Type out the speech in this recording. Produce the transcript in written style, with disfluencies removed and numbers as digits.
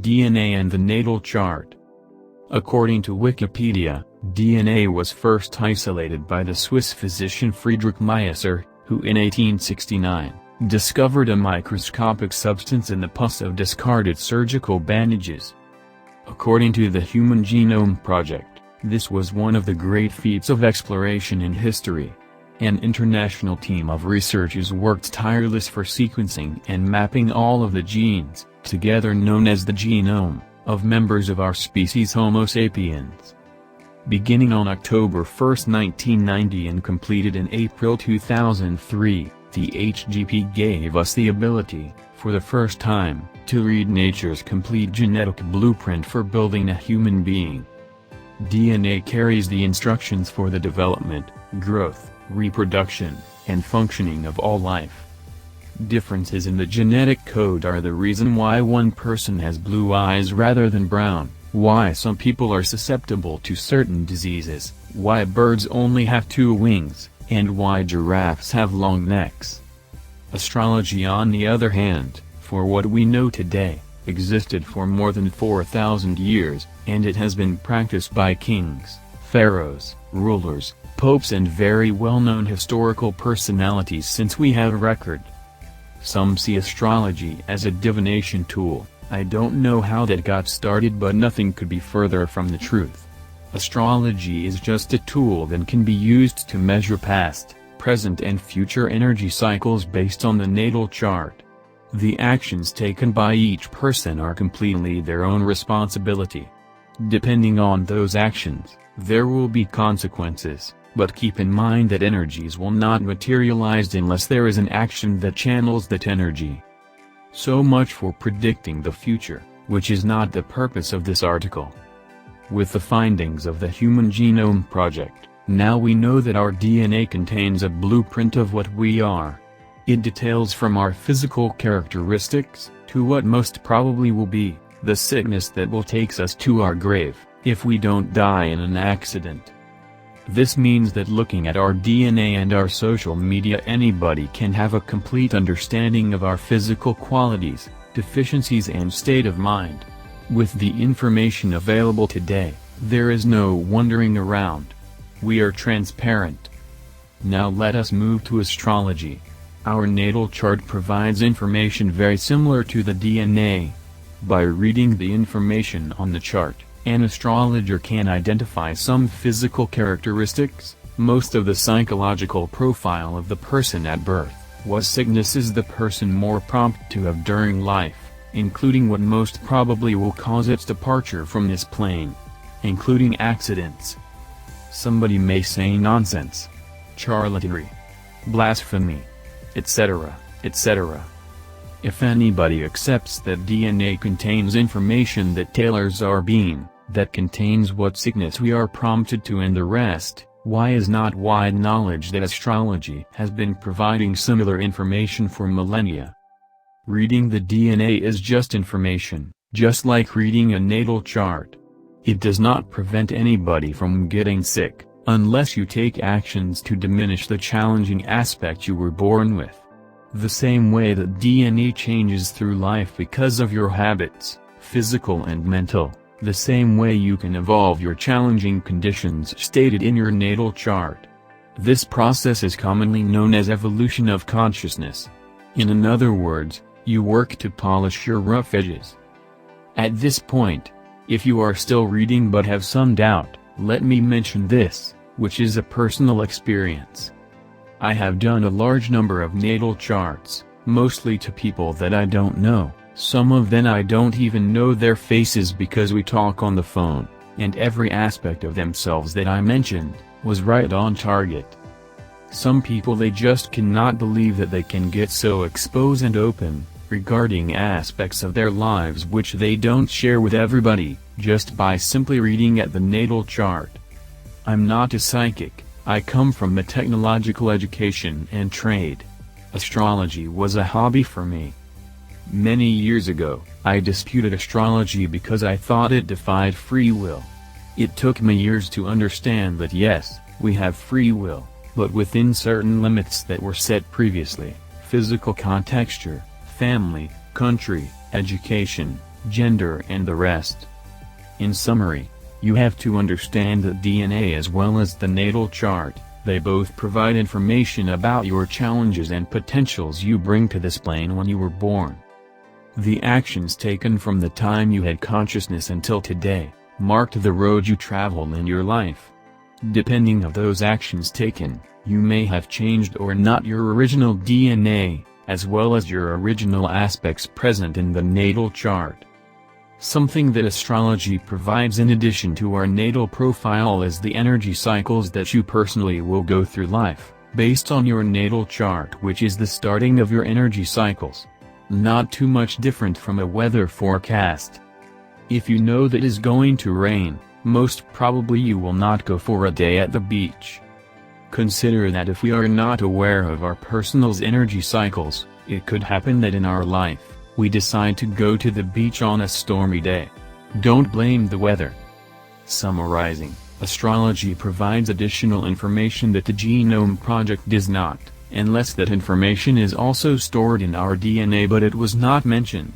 DNA and the natal chart. According to Wikipedia, DNA was first isolated by the Swiss physician Friedrich Miesser, who in 1869, discovered a microscopic substance in the pus of discarded surgical bandages. According to the Human Genome Project, this was one of the great feats of exploration in history. An international team of researchers worked tirelessly for sequencing and mapping all of the genes, together known as the genome, of members of our species Homo sapiens. Beginning on October 1, 1990 and completed in April 2003, the HGP gave us the ability, for the first time, to read nature's complete genetic blueprint for building a human being. DNA carries the instructions for the development, growth, reproduction, and functioning of all life. Differences in the genetic code are the reason why one person has blue eyes rather than brown, why some people are susceptible to certain diseases, why birds only have 2 wings, and why giraffes have long necks. Astrology, on the other hand, for what we know today, existed for more than 4,000 years, and it has been practiced by kings, pharaohs, rulers, popes and very well-known historical personalities since we have record. Some see astrology as a divination tool. I don't know how that got started, but nothing could be further from the truth. Astrology is just a tool that can be used to measure past, present and future energy cycles based on the natal chart. The actions taken by each person are completely their own responsibility. Depending on those actions, there will be consequences. But keep in mind that energies will not materialize unless there is an action that channels that energy. So much for predicting the future, which is not the purpose of this article. With the findings of the Human Genome Project, now we know that our DNA contains a blueprint of what we are. It details from our physical characteristics, to what most probably will be, the sickness that will take us to our grave, if we don't die in an accident. This means that looking at our DNA and our social media, anybody can have a complete understanding of our physical qualities, deficiencies and state of mind. With the information available today, there is no wandering around. We are transparent. Now let us move to astrology. Our natal chart provides information very similar to the DNA. By reading the information on the chart, an astrologer can identify some physical characteristics, most of the psychological profile of the person at birth, what sicknesses the person more prompt to have during life, including what most probably will cause its departure from this plane, including accidents. Somebody may say nonsense, charlatanry, blasphemy, etc., etc. If anybody accepts that DNA contains information that tailors our being, that contains what sickness we are prompted to and the rest, why is not wide knowledge that astrology has been providing similar information for millennia? Reading the DNA is just information, just like reading a natal chart. It does not prevent anybody from getting sick, unless you take actions to diminish the challenging aspect you were born with. The same way that DNA changes through life because of your habits, physical and mental, the same way you can evolve your challenging conditions stated in your natal chart. This process is commonly known as evolution of consciousness. In other words, you work to polish your rough edges. At this point, if you are still reading but have some doubt, let me mention this, which is a personal experience. I have done a large number of natal charts, mostly to people that I don't know. Some of them I don't even know their faces because we talk on the phone, and every aspect of themselves that I mentioned was right on target. Some people, they just cannot believe that they can get so exposed and open regarding aspects of their lives which they don't share with everybody, just by simply reading at the natal chart. I'm not a psychic, I come from a technological education and trade. Astrology was a hobby for me. Many years ago, I disputed astrology because I thought it defied free will. It took me years to understand that yes, we have free will, but within certain limits that were set previously: physical contexture, family, country, education, gender and the rest. In summary, you have to understand that DNA as well as the natal chart, they both provide information about your challenges and potentials you bring to this plane when you were born. The actions taken from the time you had consciousness until today, marked the road you travel in your life. Depending on those actions taken, you may have changed or not your original DNA, as well as your original aspects present in the natal chart. Something that astrology provides in addition to our natal profile is the energy cycles that you personally will go through life, based on your natal chart, which is the starting of your energy cycles. Not too much different from a weather forecast. If you know that it is going to rain, most probably you will not go for a day at the beach. Consider that if we are not aware of our personal's energy cycles, it could happen that in our life, we decide to go to the beach on a stormy day. Don't blame the weather. Summarizing, astrology provides additional information that the Genome Project does not, unless that information is also stored in our DNA, but it was not mentioned.